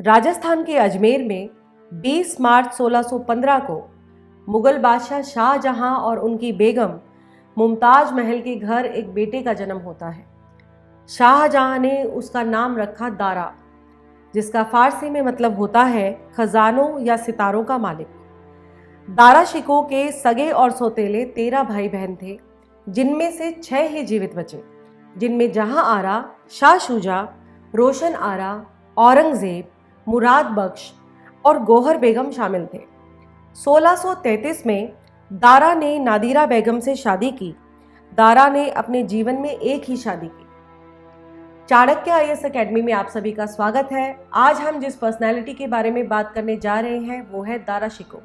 राजस्थान के अजमेर में 20 मार्च 1615 को मुगल बादशाह शाहजहां और उनकी बेगम मुमताज महल के घर एक बेटे का जन्म होता है। शाहजहां ने उसका नाम रखा दारा, जिसका फारसी में मतलब होता है खजानों या सितारों का मालिक। दारा शिकोह के सगे और सौतेले 13 भाई बहन थे, जिनमें से 6 ही जीवित बचे, जिनमें जहां आरा, शाह शुजा, रोशन आरा, औरंगजेब, मुराद बख्श और गौहर बेगम शामिल थे। 1633 में दारा ने नादिरा बेगम से शादी की। दारा ने अपने जीवन में एक ही शादी की। चाणक्य आईएएस एकेडमी में आप सभी का स्वागत है। आज हम जिस पर्सनैलिटी के बारे में बात करने जा रहे हैं वो है दारा शिकोह।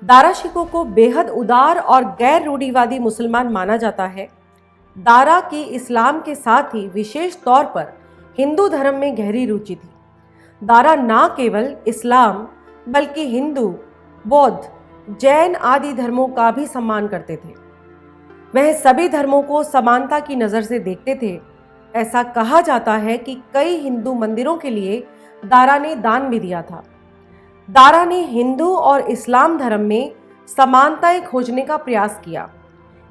दारा शिकोह को बेहद उदार और गैर रूढ़िवादी मुसलमान माना जाता है। दारा की इस्लाम के साथ ही विशेष तौर पर हिंदू धर्म में गहरी रुचि थी। दारा न केवल इस्लाम बल्कि हिंदू, बौद्ध, जैन आदि धर्मों का भी सम्मान करते थे। वह सभी धर्मों को समानता की नज़र से देखते थे। ऐसा कहा जाता है कि कई हिंदू मंदिरों के लिए दारा ने दान भी दिया था। दारा ने हिंदू और इस्लाम धर्म में समानताएं खोजने का प्रयास किया।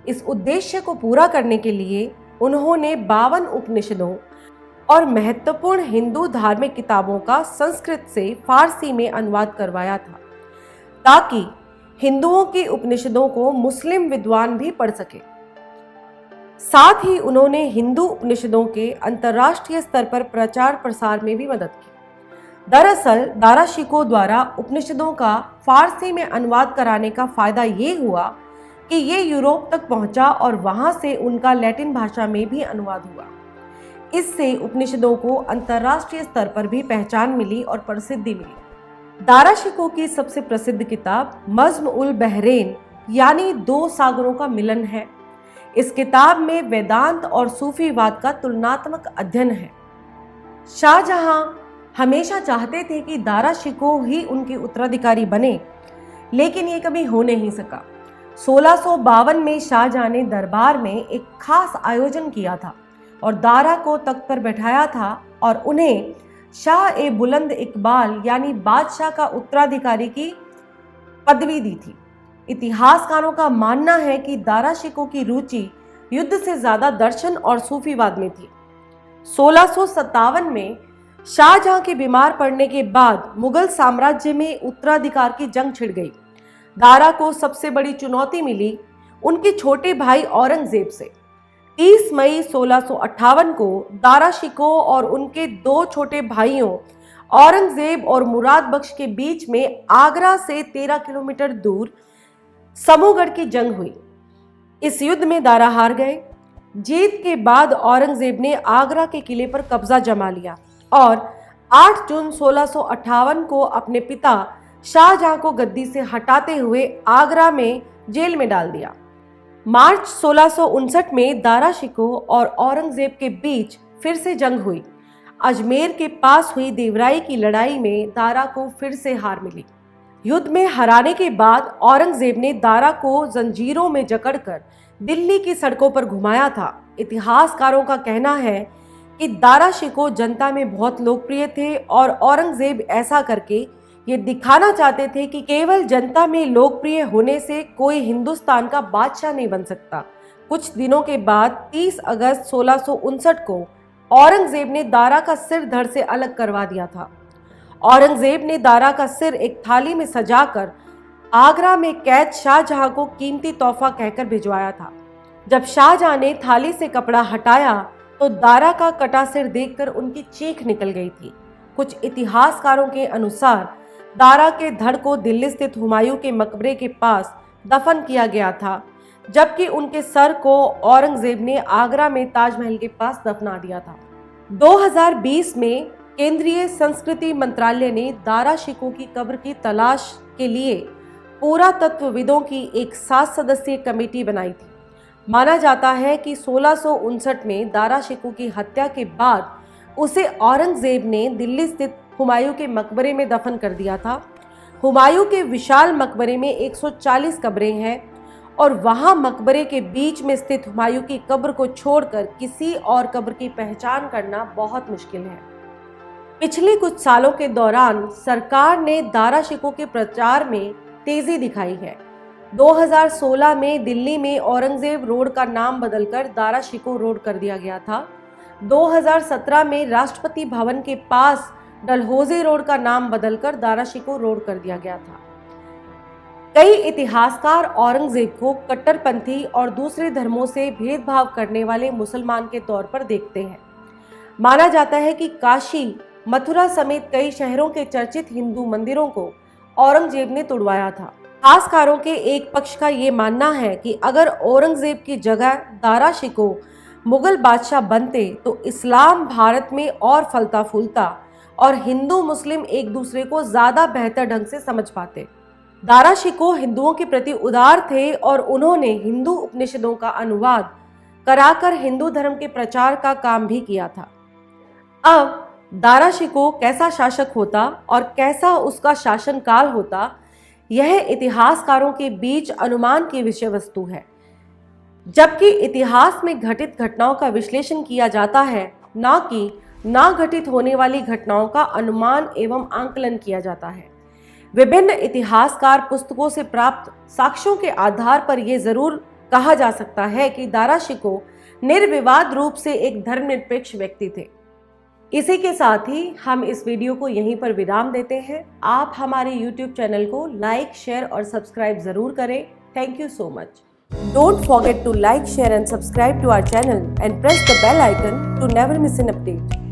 इस उद्देश्य को पूरा करने के लिए उन्होंने 52 उपनिषदों और महत्वपूर्ण हिंदू धार्मिक किताबों का संस्कृत से फारसी में अनुवाद करवाया था, ताकि हिंदुओं की उपनिषदों को मुस्लिम विद्वान भी पढ़ सके। साथ ही उन्होंने हिंदू उपनिषदों के अंतर्राष्ट्रीय स्तर पर प्रचार प्रसार में भी मदद की। दरअसल दारा शिकोह द्वारा उपनिषदों का फारसी में अनुवाद कराने का फायदा ये हुआ कि ये यूरोप तक पहुंचा और वहां से उनका लैटिन भाषा में भी अनुवाद हुआ। इससे उपनिषदों को अंतर्राष्ट्रीय स्तर पर भी पहचान मिली और प्रसिद्धि मिली। दारा शिकोह की सबसे प्रसिद्ध किताब मज्म उल बहरैन यानी 2 सागरों का मिलन है। इस किताब में वेदांत और सूफीवाद का तुलनात्मक अध्ययन है। शाहजहां हमेशा चाहते थे कि दारा शिकोह ही उनके उत्तराधिकारी बने, लेकिन ये कभी हो नहीं सका। 1652 में शाहजहां ने दरबार में एक खास आयोजन किया था और दारा को तख्त पर बैठाया था और उन्हें शाह-ए-बुलंद इकबाल यानी बादशाह का उत्तराधिकारी की पदवी दी थी। इतिहासकारों का मानना है कि दारा शिकोह की रुचि युद्ध से ज्यादा दर्शन और सूफीवाद में थी। 1657 में शाहजहां के बीमार पड़ने के बाद मुगल साम्राज्य में उत्तराधिकार की जंग छिड़ गई। दारा को सबसे बड़ी चुनौती मिली उनके छोटे भाई औरंगजेब से। 30 मई 1658 को दारा शिकोह और उनके 2 छोटे भाइयों औरंगजेब और मुराद बख्श के बीच में आगरा से 13 किलोमीटर दूर समूहगढ़ की जंग हुई। इस युद्ध में दारा हार गए। जीत के बाद औरंगजेब ने आगरा के किले पर कब्जा जमा लिया और 8 जून 1658 को अपने पिता शाहजहां को गद्दी से हटाते हुए आगरा में जेल में डाल दिया। मार्च 1659 में दारा शिकोह और औरंगजेब के बीच फिर से जंग हुई। अजमेर के पास हुई देवराई की लड़ाई में दारा को फिर से हार मिली। युद्ध में हराने के बाद औरंगजेब ने दारा को जंजीरों में जकड़कर दिल्ली की सड़कों पर घुमाया था। इतिहासकारों का कहना है कि दारा शिकोह जनता में बहुत लोकप्रिय थे और औरंगजेब ऐसा करके ये दिखाना चाहते थे कि केवल जनता में लोकप्रिय होने से कोई हिंदुस्तान का बादशाह नहीं बन सकता। कुछ दिनों के बाद 30 अगस्त 1659 को औरंगजेब ने दारा का सिर धड़ से अलग करवा दिया था। औरंगजेब ने दारा का सिर एक थाली में सजाकर आगरा में कैद शाहजहां को कीमती तोहफा कहकर भिजवाया था। जब शाहजहां ने थाली से कपड़ा हटाया तो दारा का कटा सिर देखकर उनकी चीख निकल गई थी। कुछ इतिहासकारों के अनुसार दारा के धड़ को दिल्ली स्थित हुमायूं के मकबरे के पास दफन किया गया था, जबकि उनके सर को औरंगजेब ने आगरा में ताजमहल के पास दफना दिया था। 2020 में केंद्रीय संस्कृति मंत्रालय ने दारा शिकोह की कब्र की तलाश के लिए पुरातत्वविदों की एक 7 सदस्यीय कमेटी बनाई थी। माना जाता है कि 1659 में दारा शिकोह की हत्या के बाद उसे औरंगजेब ने दिल्ली स्थित हुमायूं के मकबरे में दफन कर दिया था। हुमायूं के विशाल मकबरे में 140 कब्रें हैं और वहां मकबरे के बीच में स्थित हुमायूं की कब्र को छोड़कर किसी और कब्र की पहचान करना बहुत मुश्किल है। पिछले कुछ सालों के दौरान सरकार ने दारा शिकोह के प्रचार में तेजी दिखाई है। 2016 में दिल्ली में औरंगजेब रोड का नाम बदलकर दारा शिकोह रोड कर दिया गया था। 2017 में राष्ट्रपति भवन के पास डलहौजी रोड का नाम बदलकर दारा शिकोह रोड कर दिया गया था। कई इतिहासकार औरंगजेब को कट्टरपंथी और दूसरे धर्मों से भेदभाव करने वाले मुसलमान के तौर पर देखते हैं। माना जाता है कि काशी, मथुरा समेत कई शहरों के चर्चित हिंदू मंदिरों को औरंगजेब ने तुड़वाया था। इतिहासकारों के एक पक्ष का ये मानना है कि अगर औरंगजेब की जगह दारा शिकोह मुगल बादशाह बनते तो इस्लाम भारत में और फलता फूलता और हिंदू मुस्लिम एक दूसरे को ज्यादा बेहतर ढंग से समझ पाते। दारा शिकोह हिंदुओं के प्रति उदार थे और उन्होंने हिंदू उपनिषदों का अनुवाद कराकर हिंदू धर्म के प्रचार का काम भी किया था। अब दारा शिकोह कैसा शासक होता और कैसा उसका शासनकाल होता, यह इतिहासकारों के बीच अनुमान की विषय वस्तु है। जबकि इतिहास में घटित घटनाओं का विश्लेषण किया जाता है, न कि ना घटित होने वाली घटनाओं का अनुमान एवं आंकलन किया जाता है। विभिन्न इतिहासकार पुस्तकों से प्राप्त साक्ष्यों के आधार पर यह जरूर कहा जा सकता है कि दारा शिकोह निर्विवाद रूप से एक धर्मनिरपेक्ष व्यक्ति थे। इसी के साथ ही हम इस वीडियो को यहीं पर विराम देते हैं। आप हमारे YouTube चैनल को लाइक, शेयर और सब्सक्राइब जरूर करें। Thank you so much. Don't forget to like, share and subscribe to our channel and press the bell icon to never miss an update.